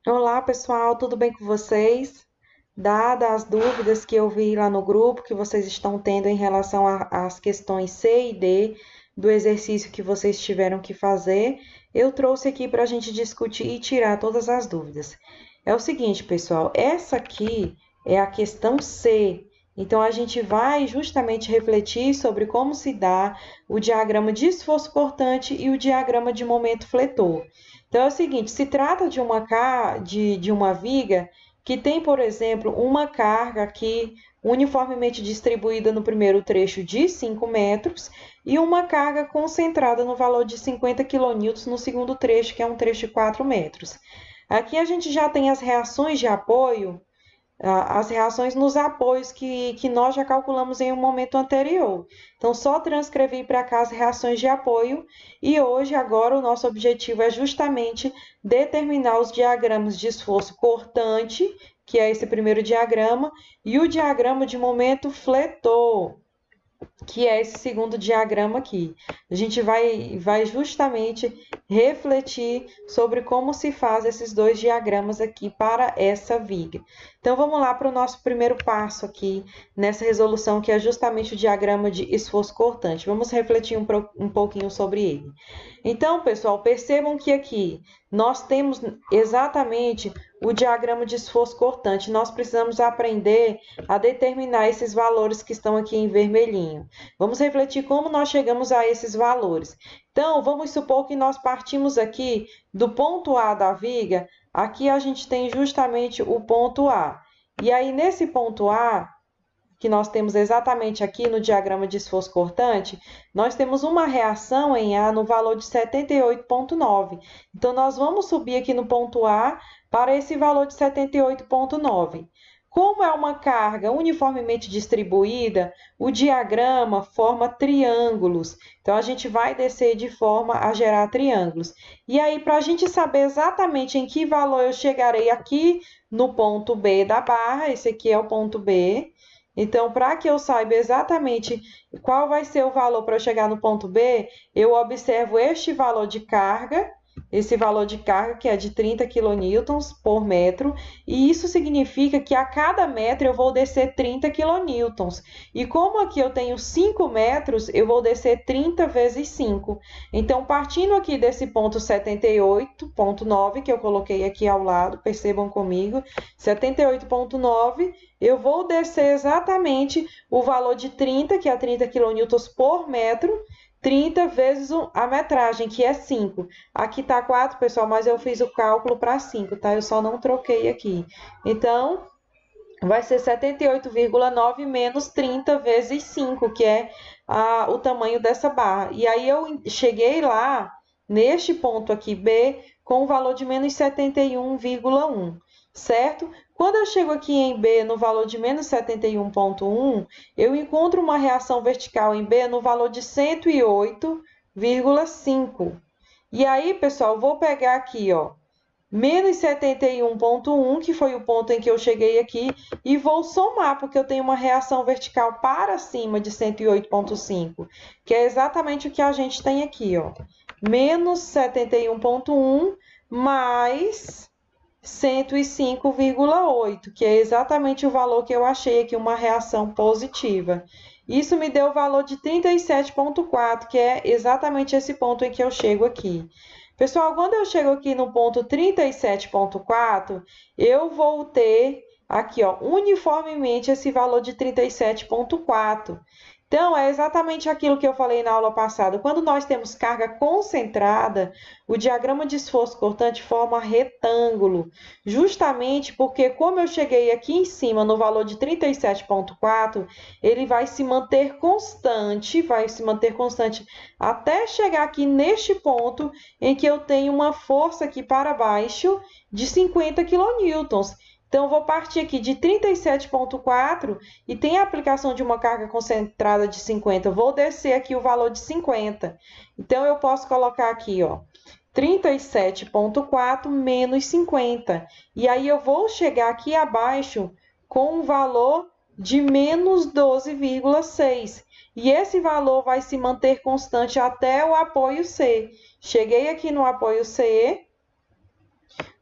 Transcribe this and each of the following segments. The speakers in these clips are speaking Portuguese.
Olá, pessoal, tudo bem com vocês? Dadas as dúvidas que eu vi lá no grupo que vocês estão tendo em relação às questões C e D do exercício que vocês tiveram que fazer, eu trouxe aqui para a gente discutir e tirar todas as dúvidas. É o seguinte, pessoal, essa aqui é a questão C. Então, a gente vai justamente refletir sobre como se dá o diagrama de esforço cortante e o diagrama de momento fletor. Então, é o seguinte, se trata de uma viga que tem, por exemplo, uma carga aqui uniformemente distribuída no primeiro trecho de 5 metros e uma carga concentrada no valor de 50 kN no segundo trecho, que é um trecho de 4 metros. Aqui a gente já tem as reações de apoio, as reações nos apoios que nós já calculamos em um momento anterior. Então, só transcrevi para cá as reações de apoio e hoje, agora, o nosso objetivo é justamente determinar os diagramas de esforço cortante, que é esse primeiro diagrama, e o diagrama de momento fletor, que é esse segundo diagrama aqui. A gente vai justamente refletir sobre como se faz esses dois diagramas aqui para essa viga. Então, vamos lá para o nosso primeiro passo aqui nessa resolução, que é justamente o diagrama de esforço cortante. Vamos refletir um pouquinho sobre ele. Então, pessoal, percebam que aqui nós temos exatamente o diagrama de esforço cortante. Nós precisamos aprender a determinar esses valores que estão aqui em vermelhinho. Vamos refletir como nós chegamos a esses valores. Então, vamos supor que nós partimos aqui do ponto A da viga. Aqui a gente tem justamente o ponto A. E aí, nesse ponto A, que nós temos exatamente aqui no diagrama de esforço cortante, nós temos uma reação em A no valor de 78,9. Então, nós vamos subir aqui no ponto A para esse valor de 78,9. Como é uma carga uniformemente distribuída, o diagrama forma triângulos. Então, a gente vai descer de forma a gerar triângulos. E aí, para a gente saber exatamente em que valor eu chegarei aqui no ponto B da barra, esse aqui é o ponto B. Então, para que eu saiba exatamente qual vai ser o valor para eu chegar no ponto B, eu observo este valor de carga, esse valor de carga que é de 30 kN por metro, e isso significa que a cada metro eu vou descer 30 kN. E como aqui eu tenho 5 metros, eu vou descer 30 vezes 5. Então, partindo aqui desse ponto 78,9, que eu coloquei aqui ao lado, percebam comigo, 78,9, eu vou descer exatamente o valor de 30, que é 30 kN por metro, 30 vezes a metragem, que é 5. Aqui tá 4, pessoal, mas eu fiz o cálculo para 5, tá? Eu só não troquei aqui. Então, vai ser 78,9 menos 30 vezes 5, que é o tamanho dessa barra. E aí, eu cheguei lá, neste ponto aqui, B, com o valor de menos 71,1, certo? Quando eu chego aqui em B no valor de menos 71,1, eu encontro uma reação vertical em B no valor de 108,5. E aí, pessoal, vou pegar aqui, ó, menos 71,1, que foi o ponto em que eu cheguei aqui, e vou somar, porque eu tenho uma reação vertical para cima de 108,5, que é exatamente o que a gente tem aqui, ó. Menos 71,1 mais 105,8, que é exatamente o valor que eu achei aqui, uma reação positiva. Isso me deu o valor de 37,4, que é exatamente esse ponto em que eu chego aqui. Pessoal, quando eu chego aqui no ponto 37,4, eu vou ter aqui, ó, uniformemente esse valor de 37,4. Então, é exatamente aquilo que eu falei na aula passada. Quando nós temos carga concentrada, o diagrama de esforço cortante forma retângulo, justamente porque, como eu cheguei aqui em cima no valor de 37,4, ele vai se manter constante até chegar aqui neste ponto em que eu tenho uma força aqui para baixo de 50 kN. Então, eu vou partir aqui de 37,4 e tem a aplicação de uma carga concentrada de 50. Eu vou descer aqui o valor de 50. Então, eu posso colocar aqui, ó, 37,4 menos 50. E aí, eu vou chegar aqui abaixo com um valor de menos 12,6. E esse valor vai se manter constante até o apoio C. Cheguei aqui no apoio C.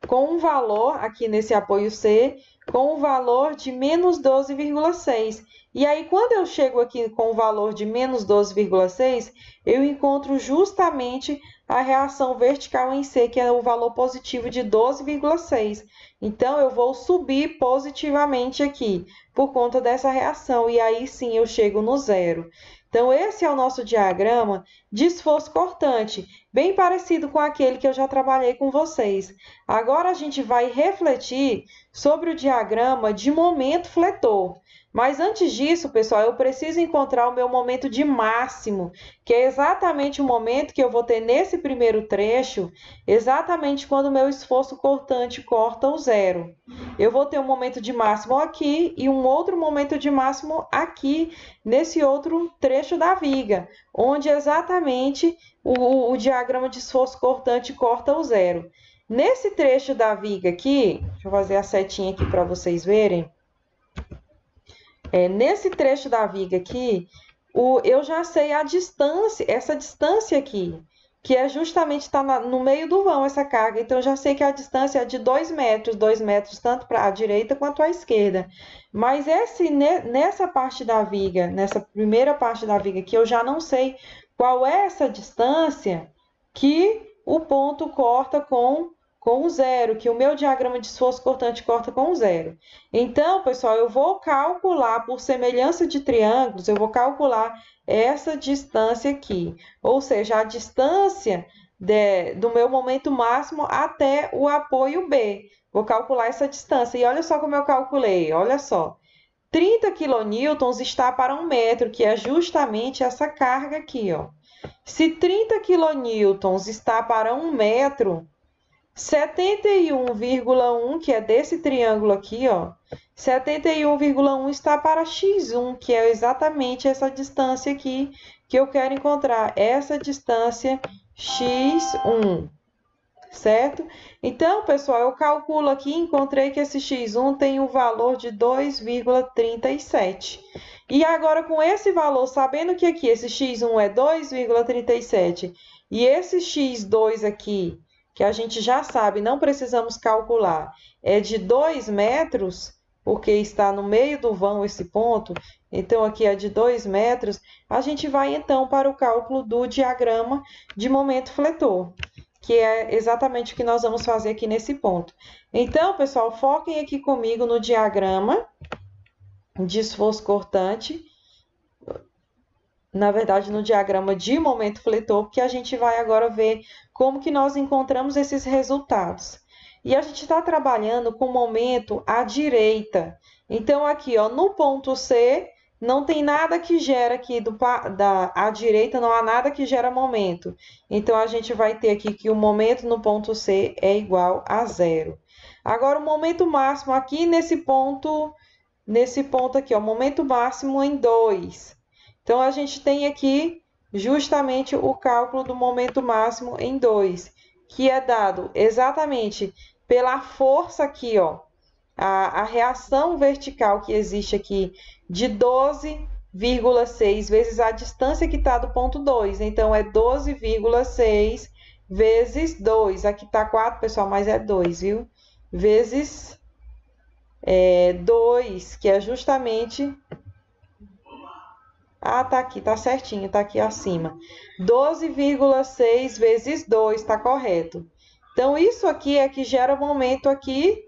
com um valor, aqui nesse apoio C, com um valor de menos 12,6. E aí, quando eu chego aqui com o valor de menos 12,6, eu encontro justamente a reação vertical em C, que é o valor positivo de 12,6. Então, eu vou subir positivamente aqui, por conta dessa reação, e aí sim eu chego no zero. Então, esse é o nosso diagrama de esforço cortante, bem parecido com aquele que eu já trabalhei com vocês. Agora, a gente vai refletir sobre o diagrama de momento fletor. Mas antes disso, pessoal, eu preciso encontrar o meu momento de máximo, que é exatamente o momento que eu vou ter nesse primeiro trecho, exatamente quando o meu esforço cortante corta o zero. Eu vou ter um momento de máximo aqui e um outro momento de máximo aqui, nesse outro trecho da viga, onde exatamente o diagrama de esforço cortante corta o zero. Nesse trecho da viga aqui, deixa eu fazer a setinha aqui para vocês verem. Nesse trecho da viga aqui, eu já sei a distância, essa distância aqui, que é justamente está no meio do vão essa carga. Então, eu já sei que a distância é de 2 metros tanto para a direita quanto à esquerda. Mas nessa parte da viga, nessa primeira parte da viga aqui, eu já não sei qual é essa distância que o ponto corta com o zero, que o meu diagrama de esforço cortante corta com o zero. Então, pessoal, eu vou calcular, por semelhança de triângulos, eu vou calcular essa distância aqui, ou seja, a distância do meu momento máximo até o apoio B. Vou calcular essa distância, e olha só como eu calculei, olha só. 30 kN está para 1 metro, que é justamente essa carga aqui, ó. Se 30 kN está para 1 metro, 71,1, que é desse triângulo aqui, ó, 71,1 está para x1, que é exatamente essa distância aqui que eu quero encontrar, essa distância x1, certo? Então, pessoal, eu calculo aqui e encontrei que esse x1 tem um valor de 2,37. E agora, com esse valor, sabendo que aqui esse x1 é 2,37 e esse x2 aqui, que a gente já sabe, não precisamos calcular, é de 2 metros, porque está no meio do vão esse ponto, então aqui é de 2 metros, a gente vai então para o cálculo do diagrama de momento fletor, que é exatamente o que nós vamos fazer aqui nesse ponto. Então, pessoal, foquem aqui comigo no diagrama de esforço cortante, na verdade, no diagrama de momento fletor, porque a gente vai agora ver como que nós encontramos esses resultados. E a gente está trabalhando com o momento à direita. Então, aqui, ó, no ponto C, não tem nada que gera aqui à direita, não há nada que gera momento. Então, a gente vai ter aqui que o momento no ponto C é igual a zero. Agora, o momento máximo aqui nesse ponto aqui, ó, momento máximo em 2. Então, a gente tem aqui justamente o cálculo do momento máximo em 2, que é dado exatamente pela força aqui, ó, a reação vertical que existe aqui de 12,6 vezes a distância que está do ponto 2. Então, é 12,6 vezes 2. Aqui está 4, pessoal, mas é 2, viu? Vezes 2, que é justamente... Ah, tá aqui, tá certinho, tá aqui acima. 12,6 vezes 2, tá correto. Então, isso aqui é que gera o momento aqui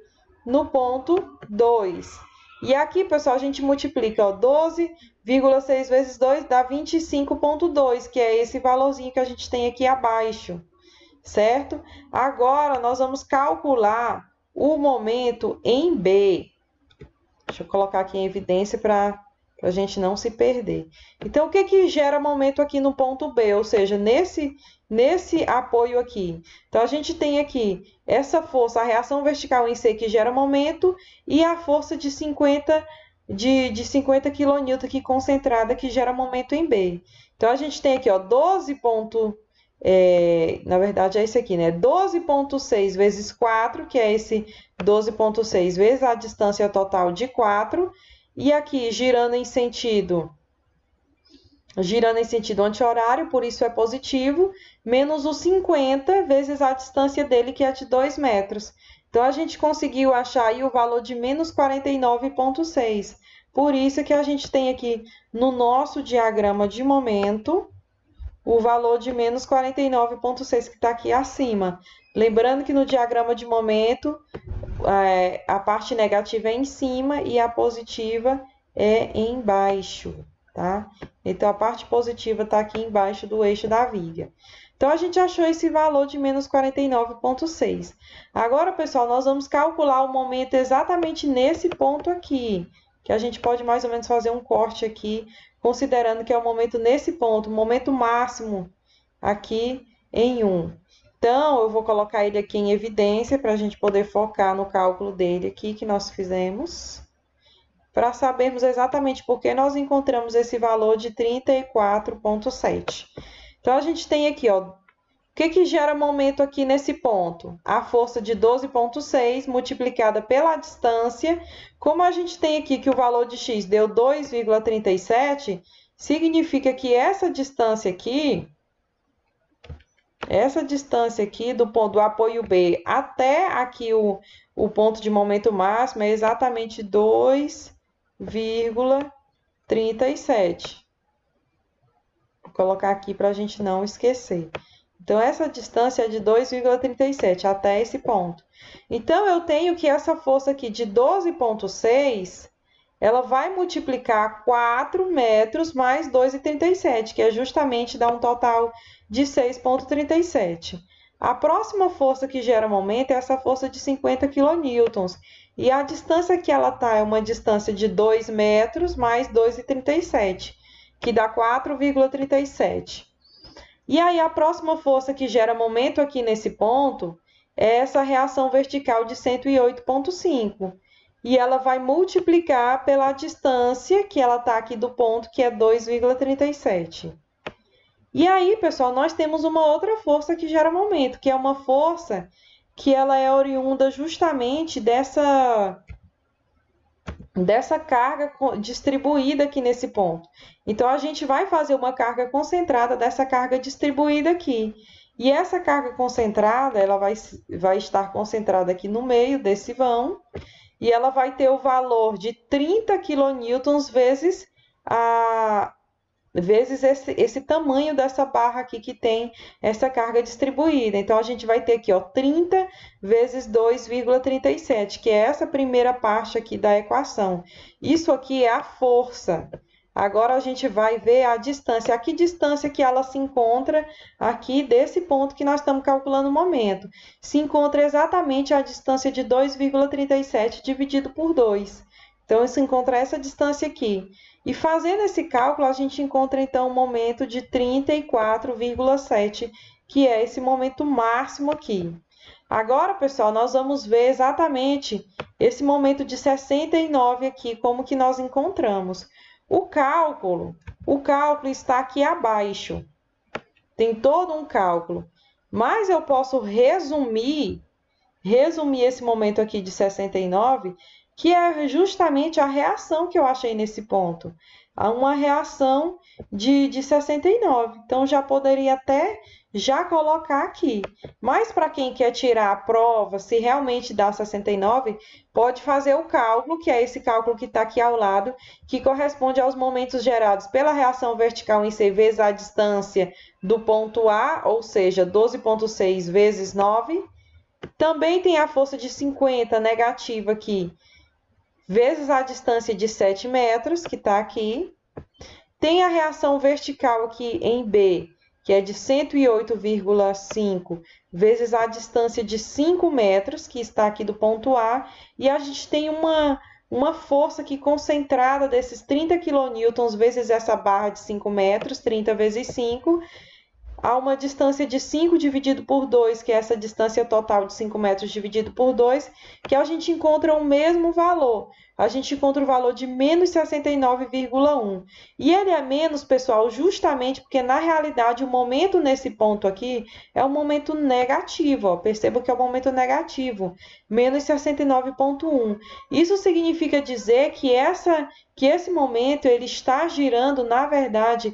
no ponto 2. E aqui, pessoal, a gente multiplica, ó, 12,6 vezes 2 dá 25,2, que é esse valorzinho que a gente tem aqui abaixo, certo? Agora, nós vamos calcular o momento em B. Deixa eu colocar aqui em evidência para a gente não se perder. Então, o que que gera momento aqui no ponto B? Ou seja, nesse apoio aqui. Então, a gente tem aqui essa força, a reação vertical em C que gera momento e a força de 50 kN aqui concentrada que gera momento em B. Então, a gente tem aqui, ó, 12 na verdade, é esse aqui, né? 12,6 vezes 4, que é esse 12,6 vezes a distância total de 4. E aqui, girando em sentido anti-horário, por isso é positivo, menos o 50 vezes a distância dele, que é de 2 metros. Então, a gente conseguiu achar aí o valor de menos 49,6. Por isso que a gente tem aqui no nosso diagrama de momento o valor de menos 49,6 que está aqui acima. Lembrando que no diagrama de momento, a parte negativa é em cima e a positiva é embaixo, tá? Então, a parte positiva está aqui embaixo do eixo da viga. Então, a gente achou esse valor de menos 49,6. Agora, pessoal, nós vamos calcular o momento exatamente nesse ponto aqui, que a gente pode mais ou menos fazer um corte aqui, considerando que é o momento nesse ponto, o momento máximo aqui em 1. Então, eu vou colocar ele aqui em evidência para a gente poder focar no cálculo dele aqui que nós fizemos, para sabermos exatamente por que nós encontramos esse valor de 34,7. Então, a gente tem aqui, ó, o que gera momento aqui nesse ponto? A força de 12,6 multiplicada pela distância. Como a gente tem aqui que o valor de x deu 2,37, significa que essa distância aqui do ponto do apoio B até aqui o ponto de momento máximo é exatamente 2,37. Vou colocar aqui para a gente não esquecer. Então, essa distância é de 2,37 até esse ponto. Então, eu tenho que essa força aqui de 12,6, ela vai multiplicar 4 metros mais 2,37, que é justamente dar um total de 6,37. A próxima força que gera momento é essa força de 50 kN. E a distância que ela está é uma distância de 2 metros mais 2,37, que dá 4,37. E aí, a próxima força que gera momento aqui nesse ponto é essa reação vertical de 108,5. E ela vai multiplicar pela distância que ela está aqui do ponto, que é 2,37. E aí, pessoal, nós temos uma outra força que gera momento, que é uma força que ela é oriunda justamente dessa carga distribuída aqui nesse ponto. Então, a gente vai fazer uma carga concentrada dessa carga distribuída aqui. E essa carga concentrada, ela vai estar concentrada aqui no meio desse vão, e ela vai ter o valor de 30 kN vezes esse tamanho dessa barra aqui que tem essa carga distribuída. Então, a gente vai ter aqui, ó, 30 vezes 2,37, que é essa primeira parte aqui da equação. Isso aqui é a força. Agora, a gente vai ver a distância. A que distância que ela se encontra aqui desse ponto que nós estamos calculando o momento? Se encontra exatamente a distância de 2,37 dividido por 2. Então, se encontra essa distância aqui. E fazendo esse cálculo, a gente encontra, então, um momento de 34,7, que é esse momento máximo aqui. Agora, pessoal, nós vamos ver exatamente esse momento de 69 aqui, como que nós encontramos. O cálculo está aqui abaixo. Tem todo um cálculo. Mas eu posso resumir esse momento aqui de 69, que é justamente a reação que eu achei nesse ponto. Há uma reação de 69. Então, já poderia até já colocar aqui. Mas, para quem quer tirar a prova, se realmente dá 69, pode fazer o cálculo, que é esse cálculo que está aqui ao lado, que corresponde aos momentos gerados pela reação vertical em C vezes a distância do ponto A, ou seja, 12,6 vezes 9. Também tem a força de 50 negativa aqui, vezes a distância de 7 metros, que está aqui. Tem a reação vertical aqui em B, que é de 108,5 vezes a distância de 5 metros, que está aqui do ponto A. E a gente tem uma força aqui concentrada desses 30 kN vezes essa barra de 5 metros, 30 vezes 5, a uma distância de 5 dividido por 2, que é essa distância total de 5 metros dividido por 2, que a gente encontra o mesmo valor. A gente encontra o valor de menos 69,1. E ele é menos, pessoal, justamente porque, na realidade, o momento nesse ponto aqui é um momento negativo. Ó. Perceba que é um momento negativo, menos 69,1. Isso significa dizer que esse momento ele está girando, na verdade,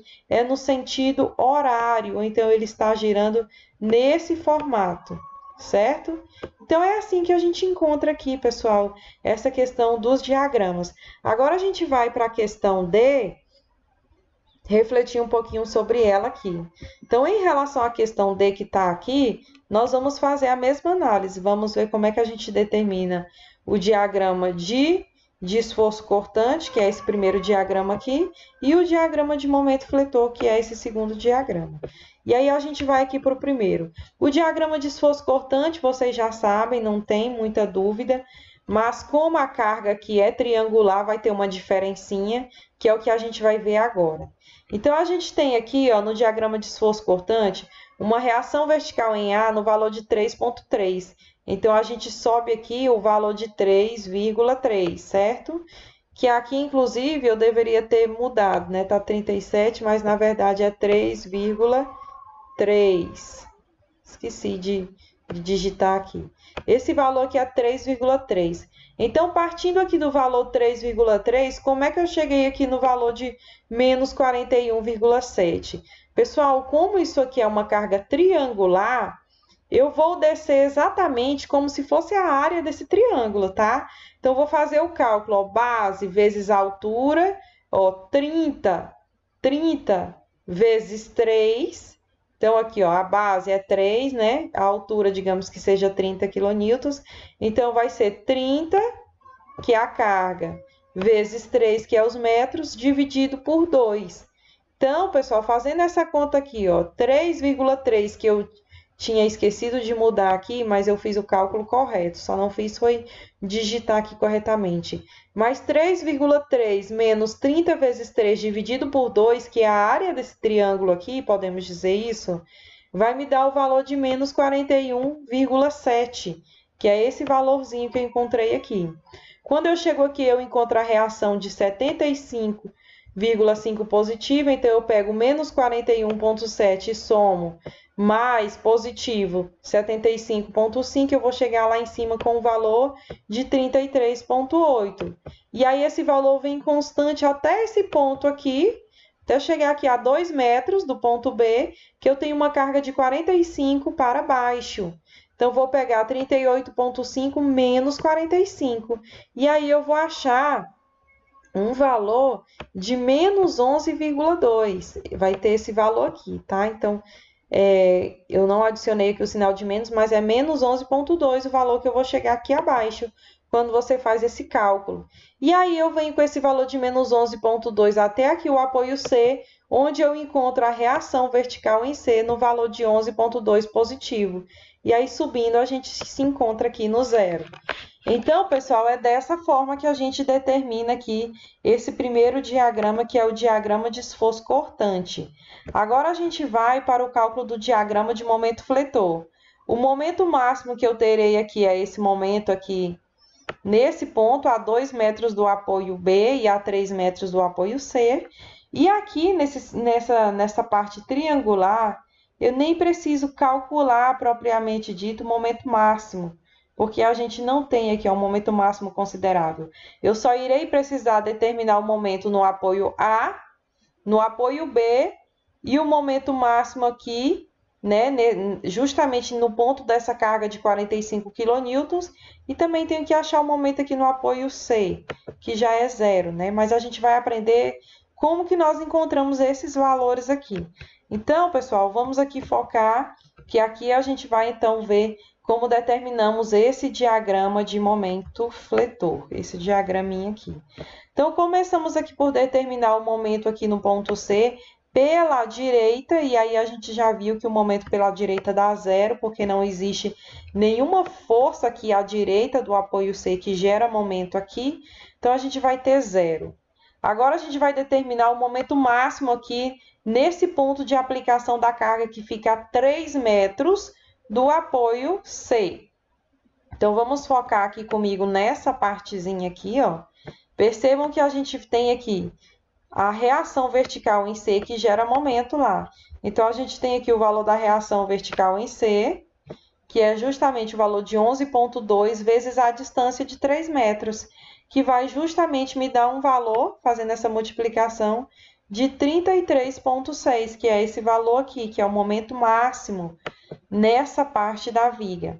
no sentido horário. Então, ele está girando nesse formato. certo? Então, é assim que a gente encontra aqui, pessoal, essa questão dos diagramas. Agora, a gente vai para a questão D, refletir um pouquinho sobre ela aqui. Então, em relação à questão D que está aqui, nós vamos fazer a mesma análise. Vamos ver como é que a gente determina o diagrama de esforço cortante, que é esse primeiro diagrama aqui, e o diagrama de momento fletor, que é esse segundo diagrama. E aí, a gente vai aqui para o primeiro. O diagrama de esforço cortante, vocês já sabem, não tem muita dúvida, mas como a carga aqui é triangular, vai ter uma diferencinha, que é o que a gente vai ver agora. Então, a gente tem aqui, ó, no diagrama de esforço cortante, uma reação vertical em A no valor de 3,3. Então, a gente sobe aqui o valor de 3,3, certo? Que aqui, inclusive, eu deveria ter mudado, né? Tá 37, mas na verdade é 3,3. Esqueci de digitar aqui. Esse valor aqui é 3,3. Então, partindo aqui do valor 3,3, como é que eu cheguei aqui no valor de menos 41,7? Pessoal, como isso aqui é uma carga triangular, eu vou descer exatamente como se fosse a área desse triângulo, tá? Então, vou fazer o cálculo, ó, base vezes altura, ó, 30 vezes 3. Então, aqui, ó, a base é 3, né? A altura, digamos que seja 30 quilonewtons. Então, vai ser 30, que é a carga, vezes 3, que é os metros, dividido por 2. Então, pessoal, fazendo essa conta aqui, ó, 3,3, que eu tinha esquecido de mudar aqui, mas eu fiz o cálculo correto, só não fiz foi digitar aqui corretamente. Mas 3,3 menos 30 vezes 3 dividido por 2, que é a área desse triângulo aqui, podemos dizer isso, vai me dar o valor de menos 41,7, que é esse valorzinho que eu encontrei aqui. Quando eu chego aqui, eu encontro a reação de 75,5 positiva, então eu pego menos 41,7 e somo mais positivo 75,5, eu vou chegar lá em cima com o valor de 33,8. E aí, esse valor vem constante até esse ponto aqui, até chegar aqui a 2 metros do ponto B, que eu tenho uma carga de 45 para baixo. Então, vou pegar 38,5 menos 45. E aí, eu vou achar um valor de menos 11,2. Vai ter esse valor aqui, tá? Então, eu não adicionei aqui o sinal de menos, mas é menos 11,2 o valor que eu vou chegar aqui abaixo, quando você faz esse cálculo. E aí, eu venho com esse valor de menos 11,2 até aqui o apoio C, onde eu encontro a reação vertical em C no valor de 11,2 positivo. E aí, subindo, a gente se encontra aqui no zero. Então, pessoal, é dessa forma que a gente determina aqui esse primeiro diagrama, que é o diagrama de esforço cortante. Agora, a gente vai para o cálculo do diagrama de momento fletor. O momento máximo que eu terei aqui é esse momento aqui, nesse ponto, a 2 metros do apoio B e a 3 metros do apoio C. E aqui, nessa parte triangular, eu nem preciso calcular, propriamente dito, o momento máximo, porque a gente não tem aqui um momento máximo considerável. Eu só irei precisar determinar o momento no apoio A, no apoio B, e o momento máximo aqui, né, justamente no ponto dessa carga de 45 kN, e também tenho que achar o momento aqui no apoio C, que já é zero, né? Mas a gente vai aprender como que nós encontramos esses valores aqui. Então, pessoal, vamos aqui focar, que aqui a gente vai, então, ver como determinamos esse diagrama de momento fletor, esse diagraminha aqui. Então, começamos aqui por determinar o momento aqui no ponto C pela direita, e aí a gente já viu que o momento pela direita dá zero, porque não existe nenhuma força aqui à direita do apoio C que gera momento aqui, então a gente vai ter zero. Agora, a gente vai determinar o momento máximo aqui nesse ponto de aplicação da carga que fica a 3 metros do apoio C. Então, vamos focar aqui comigo nessa partezinha aqui, ó. Percebam que a gente tem aqui a reação vertical em C que gera momento lá. Então, a gente tem aqui o valor da reação vertical em C, que é justamente o valor de 11,2 vezes a distância de 3 metros, que vai justamente me dar um valor, fazendo essa multiplicação, de 33,6, que é esse valor aqui, que é o momento máximo nessa parte da viga.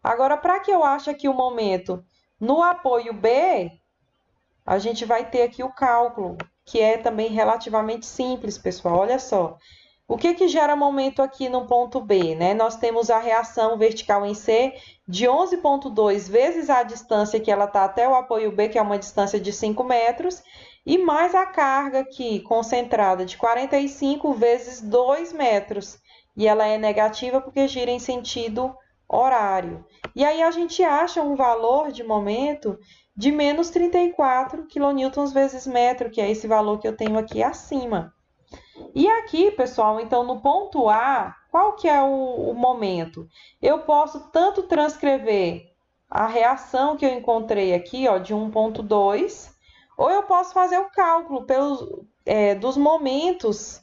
Agora, para que eu ache aqui o momento no apoio B, a gente vai ter aqui o cálculo, que é também relativamente simples, pessoal. Olha só. O que gera momento aqui no ponto B, né? Nós temos a reação vertical em C de 11,2 vezes a distância que ela está até o apoio B, que é uma distância de 5 metros, e mais a carga aqui concentrada de 45 vezes 2 metros. E ela é negativa porque gira em sentido horário. E aí a gente acha um valor de momento de menos 34 kN vezes metro, que é esse valor que eu tenho aqui acima. E aqui, pessoal, então no ponto A, qual que é o momento? Eu posso tanto transcrever a reação que eu encontrei aqui, ó, de 1,2, ou eu posso fazer o cálculo dos momentos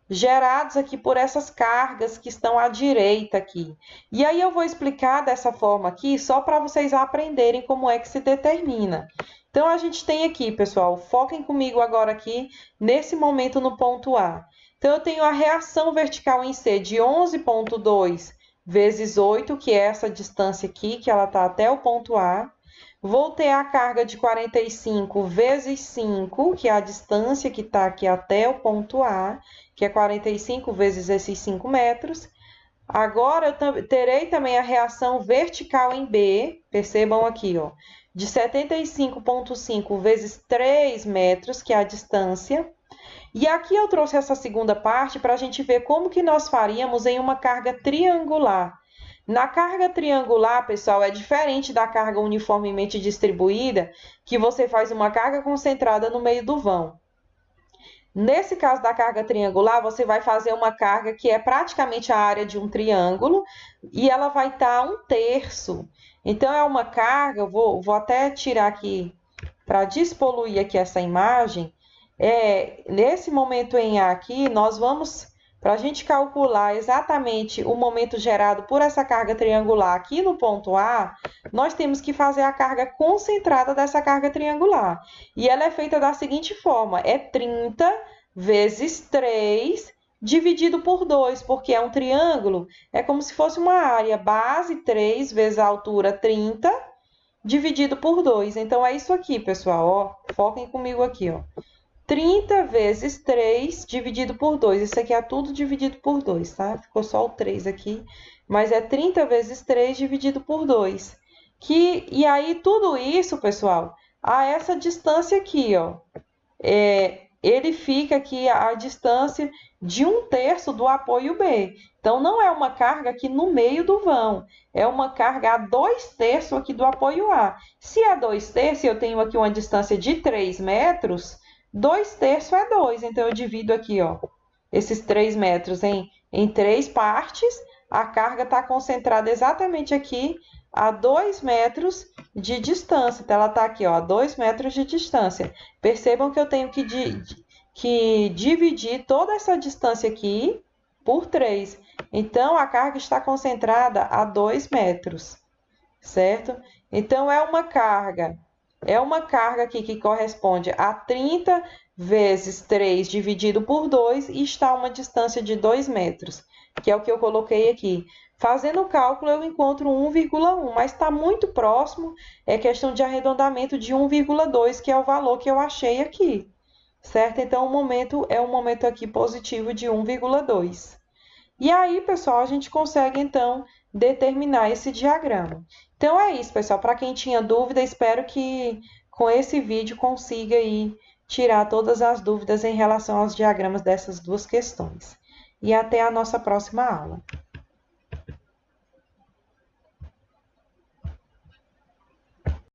gerados aqui por essas cargas que estão à direita aqui. E aí eu vou explicar dessa forma aqui, só para vocês aprenderem como é que se determina. Então, a gente tem aqui, pessoal, foquem comigo agora aqui, nesse momento no ponto A. Então, eu tenho a reação vertical em C de 11,2 vezes 8, que é essa distância aqui, que ela está até o ponto A. Vou ter a carga de 45 vezes 5, que é a distância que está aqui até o ponto A, que é 45 vezes esses 5 metros. Agora, eu terei também a reação vertical em B, percebam aqui, ó, de 75,5 vezes 3 metros, que é a distância. E aqui eu trouxe essa segunda parte para a gente ver como que nós faríamos em uma carga triangular. Na carga triangular, pessoal, é diferente da carga uniformemente distribuída, que você faz uma carga concentrada no meio do vão. Nesse caso da carga triangular, você vai fazer uma carga que é praticamente a área de um triângulo e ela vai estar 1/3. Então, é uma carga, eu vou até tirar aqui para despoluir aqui essa imagem. Nesse momento em A aqui, nós vamos, para a gente calcular exatamente o momento gerado por essa carga triangular aqui no ponto A, nós temos que fazer a carga concentrada dessa carga triangular. E ela é feita da seguinte forma, é 30 vezes 3 dividido por 2, porque é um triângulo, é como se fosse uma área, base 3 vezes a altura 30, dividido por 2. Então, é isso aqui, pessoal, ó, foquem comigo aqui, ó. 30 vezes 3 dividido por 2. Isso aqui é tudo dividido por 2, tá? Ficou só o 3 aqui. Mas é 30 vezes 3 dividido por 2. E aí, tudo isso, pessoal, a essa distância aqui, ó. Ele fica aqui a distância de 1/3 do apoio B. Então, não é uma carga aqui no meio do vão. É uma carga a 2/3 aqui do apoio A. Se é 2/3, eu tenho aqui uma distância de 3 metros... 2/3 é 2, então eu divido aqui, ó, esses 3 metros em 3 partes. A carga está concentrada exatamente aqui a 2 metros de distância. Então, ela está aqui, ó, a 2 metros de distância. Percebam que eu tenho que dividir toda essa distância aqui por 3. Então, a carga está concentrada a 2 metros, certo? Então, é uma carga aqui que corresponde a 30 vezes 3 dividido por 2 e está a uma distância de 2 metros, que é o que eu coloquei aqui. Fazendo o cálculo, eu encontro 1,1, mas está muito próximo, é questão de arredondamento de 1,2, que é o valor que eu achei aqui, certo? Então, o momento é um momento aqui positivo de 1,2. E aí, pessoal, a gente consegue, então, determinar esse diagrama. Então, é isso, pessoal. Para quem tinha dúvida, espero que com esse vídeo consiga aí tirar todas as dúvidas em relação aos diagramas dessas duas questões. E até a nossa próxima aula.